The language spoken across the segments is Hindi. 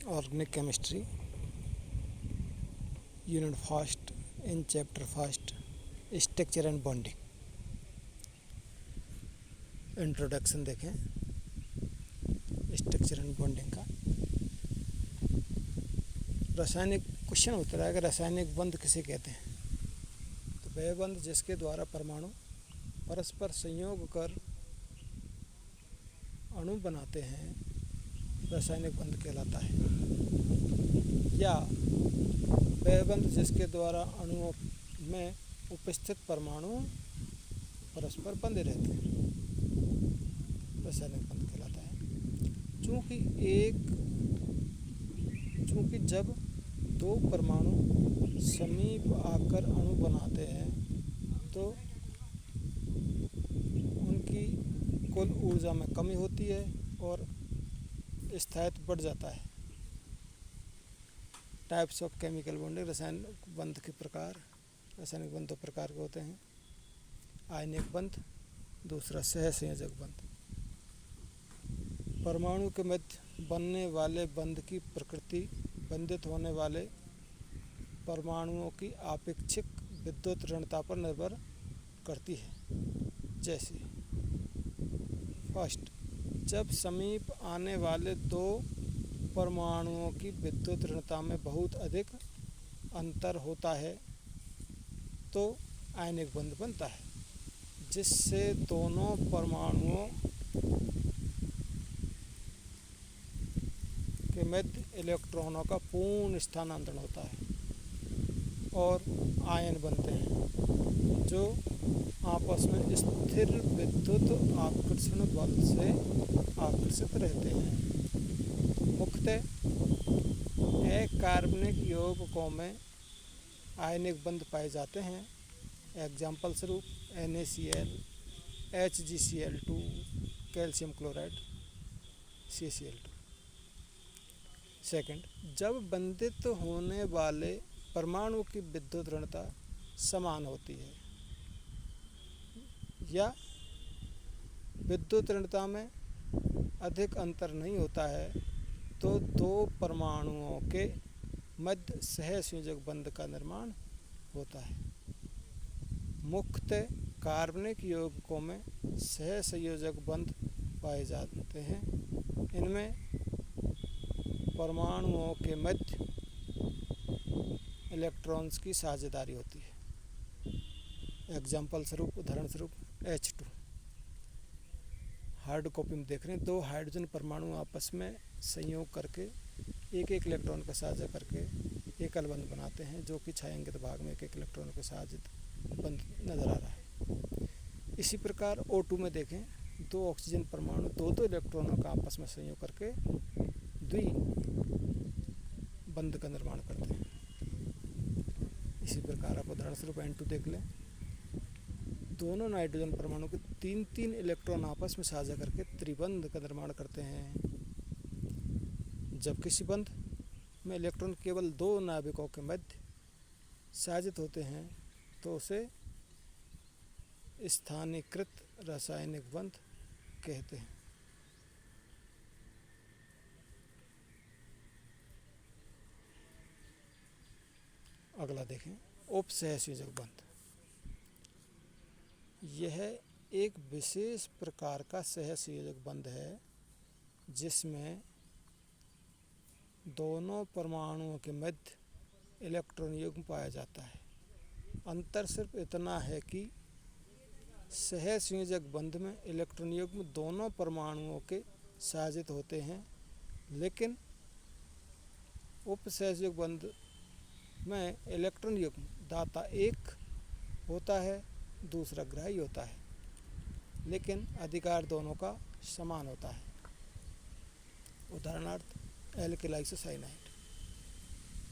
Organic chemistry, unit first in chapter first, structure and bonding. Introduction देखें स्ट्रक्चर एंड बॉन्डिंग का। रासायनिक क्वेश्चन होता है कि रासायनिक बंध किसे कहते हैं। तो वह बंध जिसके द्वारा परमाणु परस्पर संयोग कर अणु बनाते हैं रासायनिक बंध कहलाता है, या वह बंध जिसके द्वारा अणुओं में उपस्थित परमाणु परस्पर बंधे रहते हैं रासायनिक बंध कहलाता है। चूँकि जब दो परमाणु समीप आकर अणु बनाते हैं तो उनकी कुल ऊर्जा में कमी होती है और स्थायित्व बढ़ जाता है। टाइप्स ऑफ केमिकल बॉन्डिंग, रासायनिक बंध के प्रकार। रासायनिक बंध दो प्रकार के होते हैं, आयनिक बंध, दूसरा सहसंयोजक बंध। परमाणु के मध्य बनने वाले बंध की प्रकृति बंधित होने वाले परमाणुओं की आपेक्षिक विद्युत ऋणता पर निर्भर करती है। जैसे फर्स्ट, जब समीप आने वाले दो परमाणुओं की विद्युत ऋणता में बहुत अधिक अंतर होता है तो आयनिक बंध बनता है, जिससे दोनों परमाणुओं के मध्य इलेक्ट्रॉनों का पूर्ण स्थानांतरण होता है और आयन बनते हैं जो आपस में स्थिर विद्युत आकर्षण बल से आकर्षित रहते हैं। मुख्यतः अकार्बनिक यौगिकों में आयनिक बंध पाए जाते हैं। एग्जाम्पल स्वरूप NaCl, HgCl2, calcium chloride, CaCl2। Second, जब बंधित होने वाले परमाणु की विद्युत ऋणता समान होती है या विद्युत ऋणता में अधिक अंतर नहीं होता है तो दो परमाणुओं के मध्य सहसंयोजक बंध का निर्माण होता है। मुख्यतः कार्बनिक यौगिकों में सहसंयोजक बंध पाए जाते हैं। इनमें परमाणुओं के मध्य इलेक्ट्रॉन्स की साझेदारी होती है। एग्जाम्पल स्वरूप, उदाहरण स्वरूप H2। हार्ड कॉपी में देख रहे हैं, दो हाइड्रोजन परमाणु आपस में संयोग करके एक एक इलेक्ट्रॉन का साझा करके एकल बंध बनाते हैं, जो कि छायांकित भाग में एक एक इलेक्ट्रॉन के साझित बंध नजर आ रहा है। इसी प्रकार O2 में देखें, दो ऑक्सीजन परमाणु दो इलेक्ट्रॉनों का आपस में संयोग करके द्वि बंध का निर्माण करते हैं। इसी प्रकार आप उदाहरण स्वरूप N2 देख लें, दोनों नाइट्रोजन परमाणु के तीन इलेक्ट्रॉन आपस में साझा करके त्रिबंध का निर्माण करते हैं। जब किसी बंध में इलेक्ट्रॉन केवल दो नाभिकों के मध्य साझित होते हैं तो उसे स्थानीयकृत रासायनिक बंध कहते हैं। अगला देखें, उपसहसंयोजक बंध। यह एक विशेष प्रकार का सहसंयोजक बंध है जिसमें दोनों परमाणुओं के मध्य इलेक्ट्रॉन युग्म पाया जाता है। अंतर सिर्फ इतना है कि सहसंयोजक बंध में इलेक्ट्रॉन युग्म दोनों परमाणुओं के साझित होते हैं, लेकिन उपसहसंयोजक बंध में इलेक्ट्रॉन युग्म दाता एक होता है, दूसरा ग्राही होता है, लेकिन अधिकार दोनों का समान होता है। उदाहरणार्थ एल्किल आइसोसाइनाइड।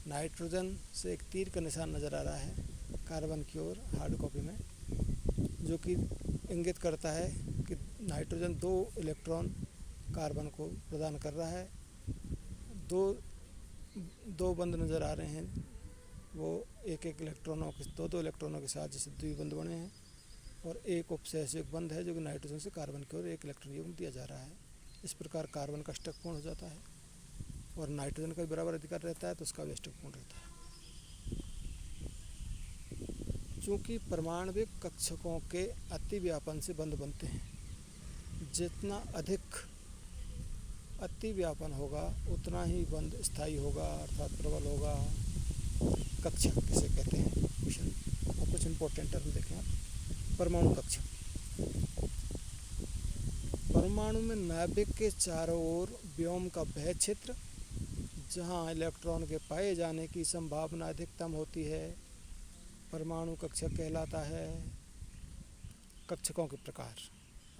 नाइट्रोजन से एक तीर का निशान नज़र आ रहा है कार्बन की ओर हार्ड कॉपी में, जो कि इंगित करता है कि नाइट्रोजन दो इलेक्ट्रॉन कार्बन को प्रदान कर रहा है। दो बंध नज़र आ रहे हैं, वो एक इलेक्ट्रॉनों के दो इलेक्ट्रॉनों के साथ जैसे द्विबंध बने हैं, और एक उपसहसंयोजक बंध है जो कि नाइट्रोजन से कार्बन की ओर एक इलेक्ट्रॉन युग्म दिया जा रहा है। इस प्रकार कार्बन का स्टक पूर्ण हो जाता है और नाइट्रोजन का भी बराबर अधिकार रहता है तो उसका वेस्टिक पूर्ण रहता है। चूँकि परमाणविक कक्षकों के अतिव्यापन से बंध बनते हैं, जितना अधिक अतिव्यापन होगा उतना ही बंध स्थायी होगा अर्थात प्रबल होगा। कक्षक किसे कहते हैं कुछ इंपॉर्टेंट टर्म देखें आप। परमाणु कक्षक, परमाणु में नाभिक के चारों ओर व्योम का वह क्षेत्र जहाँ इलेक्ट्रॉन के पाए जाने की संभावना अधिकतम होती है परमाणु कक्षक कहलाता है। कक्षकों के प्रकार,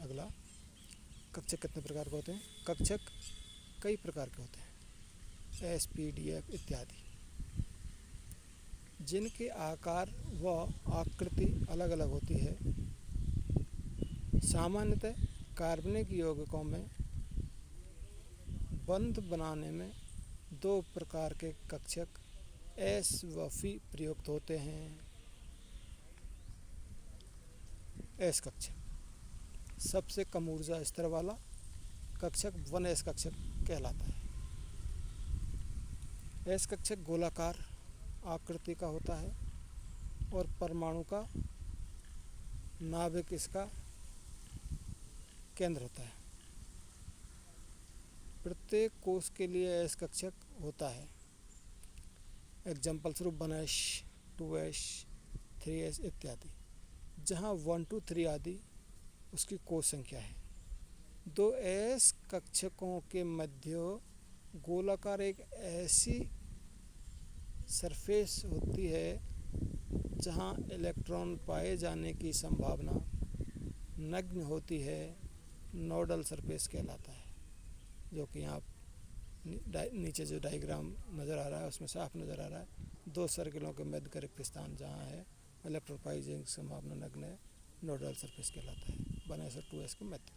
अगला, कक्षक कितने प्रकार के होते हैं? कक्षक कई प्रकार के होते हैं, SPDF इत्यादि, जिनके आकार व आकृति अलग अलग होती है। सामान्यतः कार्बनिक यौगिकों में बंध बनाने में दो प्रकार के कक्षक S व F प्रयुक्त होते हैं। S कक्षक सबसे कम ऊर्जा स्तर वाला कक्षक 1S कक्षक कहलाता है। S कक्षक गोलाकार आकृति का होता है और परमाणु का नाभिक इसका केंद्र होता है। प्रत्येक कोष के लिए S कक्षक होता है। एग्जाम्पल स्वरूप 1S, 2S, 3S इत्यादि, जहाँ 1, 2, 3 आदि उसकी कोष संख्या है। 2S कक्षकों के मध्य गोलाकार एक ऐसी सरफेस होती है जहाँ इलेक्ट्रॉन पाए जाने की संभावना नगण्य होती है, नोडल सरफेस कहलाता है। जो कि यहाँ नीचे जो डायग्राम नज़र आ रहा है उसमें साफ नज़र आ रहा है। 2 सर्किलों के मध्य का रिक्त स्थान जहाँ है इलेक्ट्रॉन पाए जाने की संभावना नगण्य है, नोडल सरफेस कहलाता है। 1S और 2S के मध्य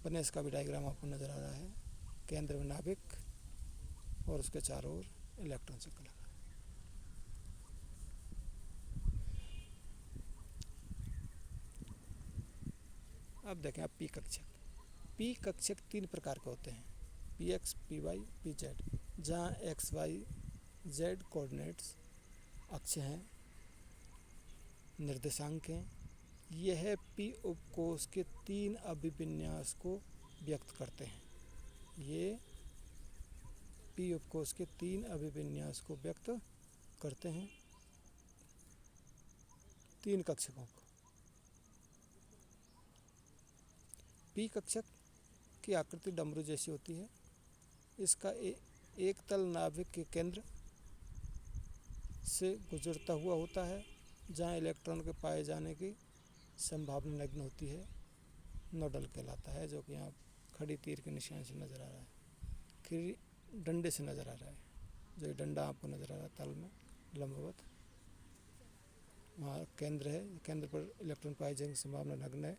1S का भी डायग्राम आपको नज़र आ रहा है। केंद्र में नाभिक और उसके चारों ओर इलेक्ट्रॉन सर्कल लगा। अब देखें आप P कक्षक। P कक्षक 3 प्रकार के होते हैं, PX, PY, PZ, जहाँ X, Y, Z कोऑर्डिनेट्स अक्ष हैं, निर्देशांक हैं। यह P उपकोष के 3 अभिविन्यास को व्यक्त करते हैं। ये P उपकोष के 3 अभिविन्यास को व्यक्त करते हैं, 3 कक्षकों को। P कक्षक की आकृति डमरू जैसी होती है। इसका एक तल नाभिक के केंद्र से गुजरता हुआ होता है, जहाँ इलेक्ट्रॉन के पाए जाने की संभावना नगण्य होती है, नोडल कहलाता है। जो कि यहाँ खड़ी तीर के निशान से नज़र आ रहा है, फिर डंडे से नज़र आ रहा है। जो डंडा आपको नज़र आ रहा है तल में लंबवत, वहाँ केंद्र है। केंद्र पर इलेक्ट्रॉन पाए जाने की संभावना नगण्य है,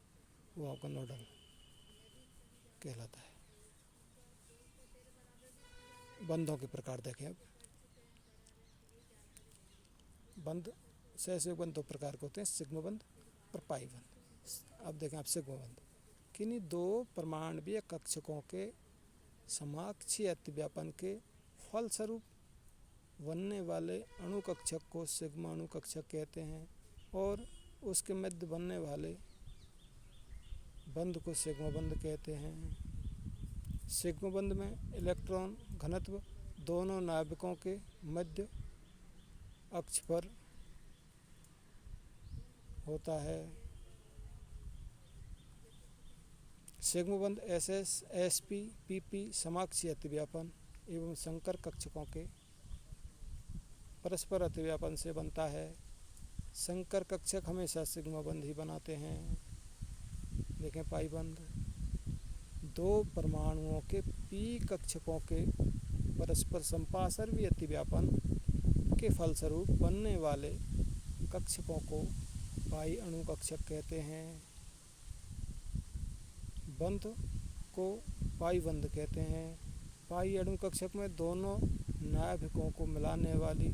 वो आपका नोडल कहलाता है। बंधों के प्रकार देखें अब। बंध सहसयोग बंध 2 प्रकार के होते हैं, सिग्मा बंध और पाई बंध। अब देखें आप सिग्मा बंध। किन्हीं 2 परमाणवीय कक्षकों के समाक्षीय अतिव्यापन के फलस्वरूप बनने वाले अणु कक्षक को सिग्मा अणु कक्षक कहते हैं और उसके मध्य बनने वाले बंध को सिग्मा बंध कहते हैं। सिग्मा बंध में इलेक्ट्रॉन घनत्व दोनों नाभिकों के मध्य अक्ष पर होता है। सिग्मा बंध SS, SP, PP समाक्षीय अतिव्यापन एवं संकर कक्षकों के परस्पर अतिव्यापन से बनता है। संकर कक्षक हमेशा सिग्मा बंध ही बनाते हैं। देखें पाई बंध। 2 परमाणुओं के P कक्षकों के परस्पर संपार्श्विक अतिव्यापन के फलस्वरूप बनने वाले कक्षकों को पाई अणु कक्षक कहते हैं। बंध को पाई बंध कहते हैं। पाई अणु कक्षक में दोनों नाभिकों को मिलाने वाली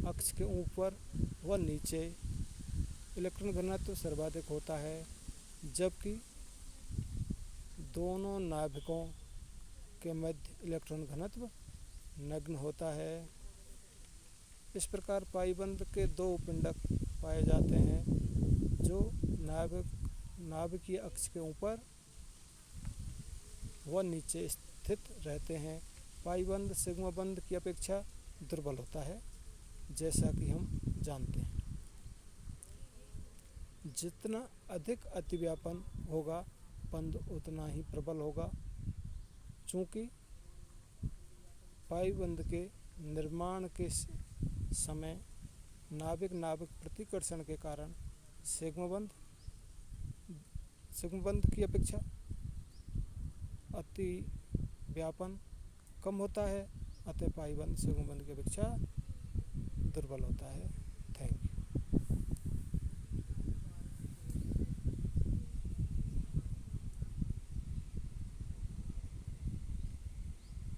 अक्ष के ऊपर व नीचे इलेक्ट्रॉन घनत्व सर्वाधिक होता है, जबकि दोनों नाभिकों के मध्य इलेक्ट्रॉन घनत्व नगण्य होता है। इस प्रकार पाइबंद के दो पिंडक पाए जाते हैं जो नाभिकीय अक्ष के ऊपर व नीचे स्थित रहते हैं। पाइबंद सिग्मा बंध की अपेक्षा दुर्बल होता है, जैसा कि हम जानते हैं। जितना अधिक अतिव्यापन होगा बंध उतना ही प्रबल होगा। चूँकि पाइबंद के निर्माण के समय नाभिक प्रतिकर्षण के कारण सिग्मा बंध की अपेक्षा अति व्यापन कम होता है, अतः पाइबंद सिग्मा बंध की अपेक्षा दुर्बल होता है।